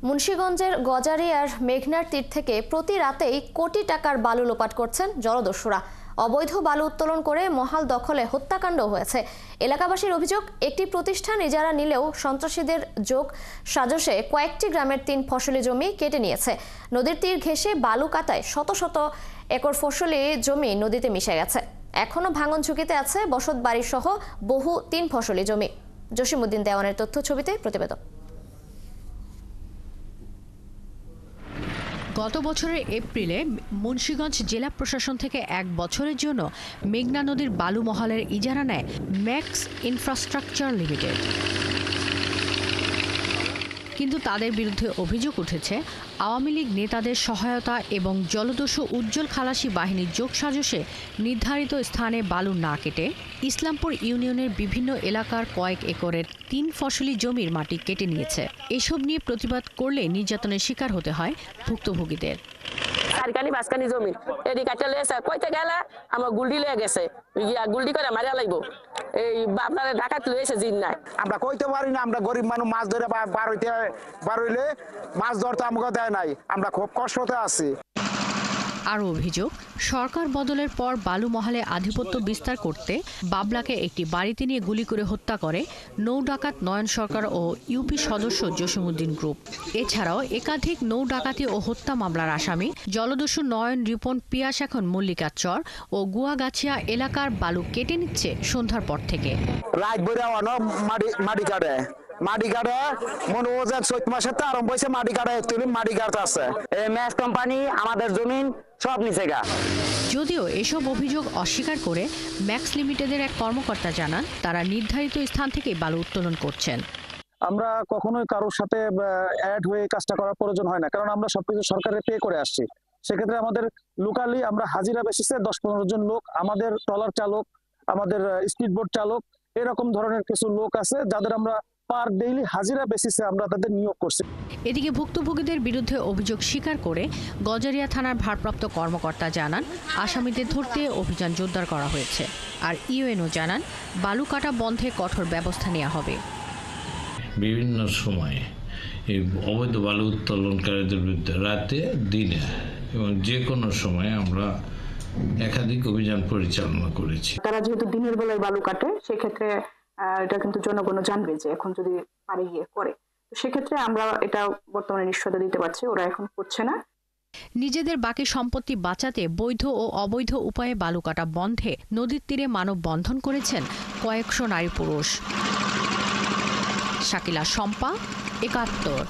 মুন্সিগঞ্জের গজারিয়ার মেঘনার তীর থেকে প্রতি রাতেই কোটি টাকার বালু লোপাট করছেন জলদস্যুরা। অবৈধ বালু উত্তোলন করে মহাল দখলে হত্যাকাণ্ড হয়েছে। এলাকাবাসীর অভিযোগ, একটি প্রতিষ্ঠান ইজারা নিলেও সন্ত্রাসীদের যোগ সাজসে কয়েকটি গ্রামের 3 ফসলি জমি কেটে নিয়েছে। নদীর তীর ঘেঁষে বালু কাটায় শত শত একর ফসলি জমি নদীতে মিশে গেছে। এখনো ভাঙন ঝুঁকিতে আছে বসত বাড়ি সহ বহু 3 ফসলি জমি। জসিমউদ্দিন দেওয়ানের তথ্য ছবিতে প্রতিবেদন। গত বছরের এপ্রিলে মুন্সিগঞ্জ জেলা প্রশাসন থেকে 1 বছরের জন্য মেঘনা নদীর বালু মহলের ইজারা নেয় ম্যাক্স ইনফ্রাস্ট্রাকচার লিমিটেড। কিন্তু তাদের বিরুদ্ধে অভিযোগ উঠেছে আওয়ামী লীগ নেতাদের সহায়তা এবং জলদস্যু উজ্জ্বল খালাসি বাহিনীর যোগসাজশে নির্ধারিত স্থানে বালু না কেটে ইসলামপুর ইউনিয়নের বিভিন্ন এলাকার কয়েক একরের 3 ফসলি জমির মাটি কেটে নিয়েছে। এসব নিয়ে প্রতিবাদ করলে নির্যাতনের শিকার হতে হয় ভুক্তভোগীদের। সারকানি বাসকানি জমি এদি কাটা লেছে কইতে গেলে আমার গুলডি লেগে গেছে, গুলডি করে মারিয়া লাগব। এই আপনারা ঢাকা তুলেছে জিন নাই, আমরা কইতে পারি না। আমরা গরিব মানুষ, মাছ ধরে বার হইলে মাছ ধরতে আমাকে দেয় নাই। আমরা খুব কষ্টতে আছি। আরও অভিযোগ, সরকার বদলের পর বালু মহলে আধিপত্য বিস্তার করতে বাবলাকে একটি বাড়িতে নিয়ে গুলি করে হত্যা করে নৌ ডাকাত নয়ন সরকার ও ইউপি সদস্য জসিমউদ্দিন গ্রুপ। এছাড়াও একাধিক নৌ ডাকাতি ও হত্যা মামলার আসামি জলদস্যু নয়ন, রিপন, পিয়াস এখন মল্লিকার চর ও গুয়াগাছিয়া এলাকার বালু কেটে নিচ্ছে সন্ধ্যার পর থেকে। রাত ভরে মাটি কাটে মনে ওজন 4 মাসের তো আরম্ভ হয়েছে। মাটি কাটা একটু মাটি কাটতে আছে। এই ম্যাচ কোম্পানি আমাদের জমিন সব নিচে গা। যদিও এসব অভিযোগ অস্বীকার করে ম্যাক্স লিমিটেডের এক কর্মকর্তা জানান, তারা নির্ধারিত স্থান থেকে বালু উত্তোলন করছেন। আমরা কখনোই কারোর সাথে অ্যাড হয়ে কাজটা করার প্রয়োজন হয় না, কারণ আমরা সবকিছু সরকারের পে করে আসছি। সেক্ষেত্রে আমাদের লোকালি আমরা হাজিরা বেসিসে 10-15 জন লোক, আমাদের ট্রলার চালক, আমাদের স্পিডবোট চালক, এরকম ধরনের কিছু লোক আছে যাদের আমরা পার ডেইলি হাজিরা বেসিসে আমরা তাদের নিয়োগ করছি। এদিকে ভুক্তভোগীদের বিরুদ্ধে অভিযোগ স্বীকার করে গজারিয়া থানার ভারপ্রাপ্ত কর্মকর্তা জানান, আসামিদের ধরতে অভিযান জোরদার করা হয়েছে। আর ইউএনও জানান, বালু কাটা বন্ধে কঠোর ব্যবস্থা নেওয়া হবে। বিভিন্ন সময়ে এই অবৈধ বালু উত্তোলনকারীদের বিরুদ্ধে রাতে, দিনে এবং যে কোনো সময়ে আমরা একাধিক অভিযান পরিচালনা করেছি। তারা যেহেতু দিনের বেলায় বালু কাটে, সেক্ষেত্রে এটা কিন্তু জনগণ জানবে যে এখন যদি পারে গিয়ে করে, তো সেক্ষেত্রে আমরা এটা বর্তমানে নিশ্চয়তা দিতে পারছি ওরা এখন করছে না। নিজেদের বাকি সম্পত্তি বাঁচাতে বৈধ ও অবৈধ উপায়ে বালু কাটা বন্ধে নদীর তীরে মানববন্ধন করেছেন কয়েকশো নারী পুরুষ। শাকিলা শম্পা, ৭১।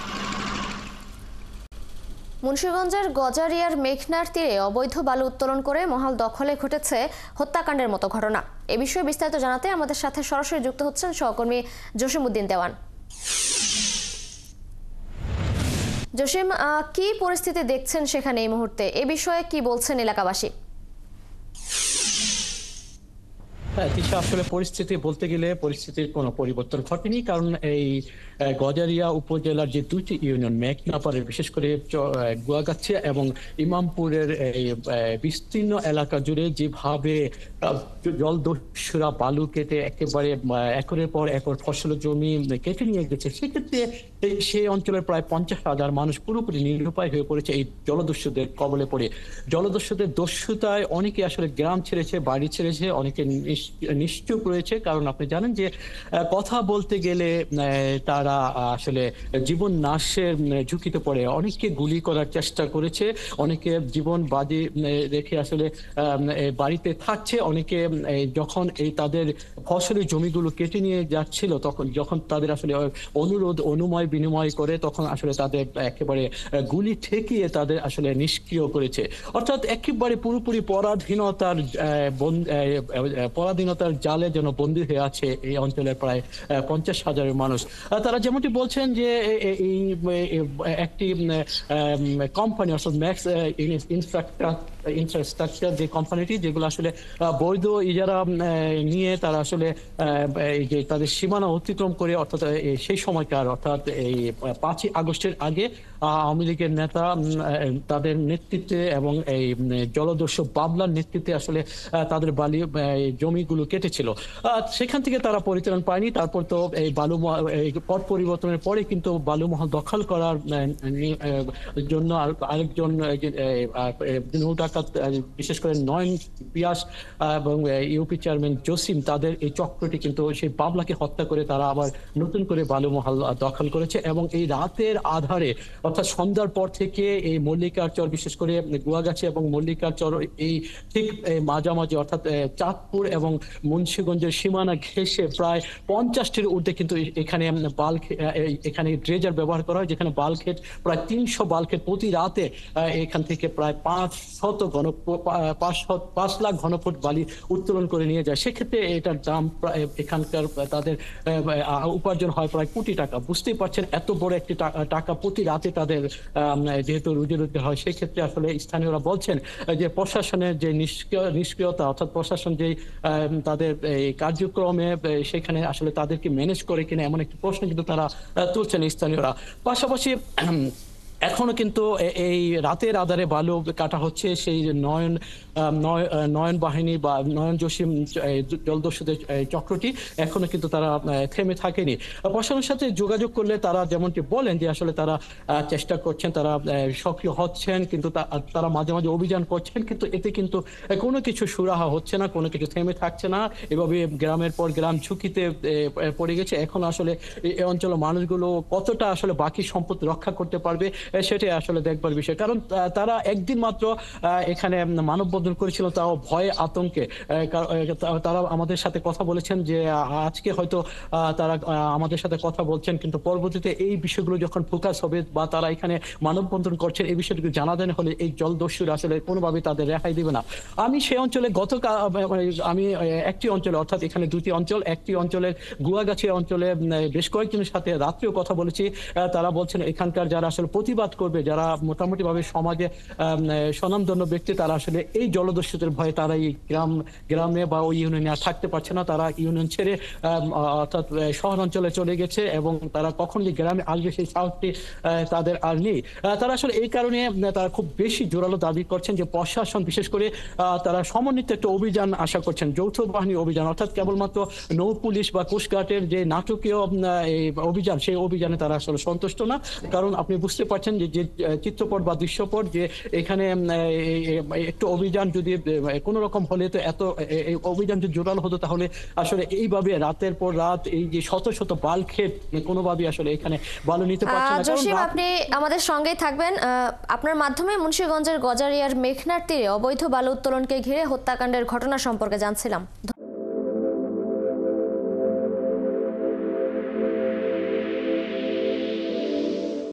মুন্সিগঞ্জের গজারিয়ার মেঘনার তীরে অবৈধ বালু উত্তোলন করে মহাল দখলে ঘটেছে হত্যাকাণ্ডের মতো ঘটনা। এ বিষয়ে বিস্তারিত জানাতে আমাদের সাথে সরাসরি যুক্ত হচ্ছেন সহকর্মী জসিমউদ্দিন দেওয়ান। জসিম, কি পরিস্থিতি দেখছেন সেখানে এই মুহূর্তে? এ বিষয়ে কি বলছেন এলাকাবাসী? আসলে পরিস্থিতি বলতে গেলে পরিস্থিতির কোনো পরিবর্তন ঘটেনি, কারণ এই গজারিয়া উপজেলার যে 2টি ইউনিয়ন, মেঘনাপাড়ের বিশেষ করে গুয়াগাছিয়া এবং ইমামপুরের এই বিস্তীর্ণ এলাকা জুড়ে যেভাবে জলদস্যুরা বালু কেটে একেবারে একরের পর একর ফসল জমি কেটে নিয়ে গেছে, সেক্ষেত্রে সেই অঞ্চলের প্রায় 50,000 মানুষ পুরোপুরি নিরুপায় হয়ে পড়েছে এই জলদস্যুদের কবলে পড়ে। জলদস্যুদের দস্যুতায় অনেকে আসলে গ্রাম ছেড়েছে, বাড়ি ছেড়েছে, অনেকে নিশ্চুপ রয়েছে। কারণ আপনি জানেন যে কথা বলতে গেলে তারা আসলে জীবন নাশের ঝুঁকিতে পড়ে। অনেককে গুলি করার চেষ্টা করেছে, অনেকে জীবন বাজি রেখে আসলে বাড়িতে থাকছে। অনেকে যখন এই তাদের ফসলের জমিগুলো কেটে নিয়ে যাচ্ছিল, তখন যখন তাদের আসলে অনুরোধ অনুময় বিনিময় করে, তখন আসলে তাদের একেবারে গুলি ঠেকিয়ে তাদের আসলে নিষ্ক্রিয় করেছে। অর্থাৎ একেবারে পুরোপুরি পরাধীনতার জালে যেন বন্দী হয়ে আছে এই অঞ্চলের প্রায় 50,000 মানুষ। তারা যেমনটি বলছেন যে একটি কোম্পানি অর্থাৎ ম্যাক্স ইনফ্রাস্ট্রাকচার যে কোম্পানিটি, যেগুলো আসলে বৈধ ইজারা নিয়ে তারা আসলে এই যে তাদের সীমানা অতিক্রম করে, অর্থাৎ সেই সময়কার, অর্থাৎ এই 5ই আগস্টের আগে আওয়ামী লীগের নেতা তাদের নেতৃত্বে এবং এই জলদস্যু বাবলার নেতৃত্বে আসলে তাদের বালি জমিগুলো কেটেছিল। সেখান থেকে তারা পরিত্রাণ পায়নি। তারপর তো এই পট পরিবর্তনের পরে কিন্তু বালুমহল দখল করার জন্য আরেকজন নৌ ডাকাত, বিশেষ করে নয়ন পিয়াস এবং ইউপি চেয়ারম্যান জসিম, তাদের এই চক্রটি কিন্তু সেই বাবলাকে হত্যা করে তারা আবার নতুন করে বালুমহল দখল করেছে। এবং এই রাতের আধারে, অর্থাৎ সন্ধ্যার পর থেকে এই মল্লিকার চর, বিশেষ করে গুয়াগাছি এবং মল্লিকার চর, এই ঠিক মাঝামাঝি, অর্থাৎ চাঁদপুর এবং মুন্সিগঞ্জের সীমানা ঘেঁষে প্রায় 50টির ঊর্ধ্বে কিন্তু এখানে ড্রেজার ব্যবহার করা হয়, যেখানে বাল্কহেড প্রায় 300 বাল্কহেড প্রতি রাতে এখান থেকে প্রায় 5 লাখ ঘনফুট বালি উত্তোলন করে নিয়ে যায়। সেক্ষেত্রে এটার দাম এখানকার তাদের উপার্জন হয় প্রায় কোটি টাকা। বুঝতেই পারছেন এত বড় একটি টাকা প্রতি রাতে তাদের যেহেতু রুজি রোজগার হয়। সেক্ষেত্রে আসলে স্থানীয়রা বলছেন যে প্রশাসনের যে নিষ্ক্রিয়তা, অর্থাৎ প্রশাসন যে তাদের এই কার্যক্রমে সেখানে আসলে তাদেরকে ম্যানেজ করে কিনা, এমন একটি প্রশ্ন কিন্তু তারা তুলছেন স্থানীয়রা। পাশাপাশি এখনো কিন্তু এই রাতের আধারে বালু কাটা হচ্ছে। সেই নয়ন বাহিনী বা নয়ন জসিম জলদস্যুদের চক্রটি এখনো কিন্তু তারা থেমে থাকেনি। প্রশাসনের সাথে যোগাযোগ করলে তারা যেমনটি বলেন যে আসলে তারা চেষ্টা করছেন, তারা সক্রিয় হচ্ছেন, কিন্তু তারা মাঝে মাঝে অভিযান করছেন, কিন্তু এতে কিন্তু কোনো কিছু সুরাহা হচ্ছে না, কোনো কিছু থেমে থাকছে না। এভাবে গ্রামের পর গ্রাম ঝুঁকিতে পড়ে গেছে। এখন আসলে এই অঞ্চলের মানুষগুলো কতটা আসলে বাকি সম্পদ রক্ষা করতে পারবে সেটাই আসলে দেখবার বিষয়। কারণ তারা একদিন মাত্র এখানে মানববন্ধন করেছিল, তাও ভয়ে আতঙ্কে। তারা আমাদের সাথে কথা বলেছেন যে আজকে হয়তো তারা আমাদের সাথে কথা বলছেন, কিন্তু পরবর্তীতে এই বিষয়গুলো যখন ফোকাস হবে বা তারা এখানে মানববন্ধন করছেন, এই বিষয়টিকে জানানো হলে এই জলদস্যুরা আসলে কোনোভাবেই তাদের রেহাই দিবে না। আমি সেই অঞ্চলে আমি একটি অঞ্চলে, অর্থাৎ এখানে দুটি অঞ্চল, একটি অঞ্চলের গুয়াগাছি অঞ্চলে বেশ কয়েকজনের সাথে রাত্রেও কথা বলেছি। তারা বলছেন এখানকার যারা আসলে প্রতিবাদ করবে, যারা মোটামুটি ভাবে সমাজে স্বনামধন্য ব্যক্তি, তারা আসলে এই জলদস্যুদের ভয়ে তারা এই গ্রামে বা ওই ইউনিয়নে আর থাকতে পারছে না। তারা ইউনিয়ন ছেড়ে অর্থাৎ শহর অঞ্চলে চলে গেছে এবং তারা কখন যে গ্রামে আসবে সেই সাহসটি তাদের আর নেই। তারা আসলে এই কারণে তারা খুব বেশি জোরালো দাবি করছেন যে প্রশাসন, বিশেষ করে তারা সমন্বিত একটা অভিযান আশা করছেন, যৌথ বাহিনী অভিযান, অর্থাৎ কেবলমাত্র নৌ পুলিশ বা কোস্টগার্ডের যে নাটকীয় অভিযান, সেই অভিযানে তারা আসলে সন্তুষ্ট না। কারণ আপনি বুঝতে পারছেন যে চিত্রপট বা দৃশ্যপট, যে এখানে একটু অভিযান যদি কোনো রকম হলে, তো এত অভিযান যদি জোরালো হতো, তাহলে আসলে এইভাবে রাতের পর রাত এই যে শত শত বাল্কহেড কোনোভাবে আসলে এখানে বালু নিতে পারছে না। জসিম, আপনি আমাদের সঙ্গেই থাকবেন। আপনার মাধ্যমে মুন্সিগঞ্জের গজারিয়ার মেঘনার তীরে অবৈধ বালু উত্তোলনকে ঘিরে হত্যাকাণ্ডের ঘটনা সম্পর্কে জানছিলাম।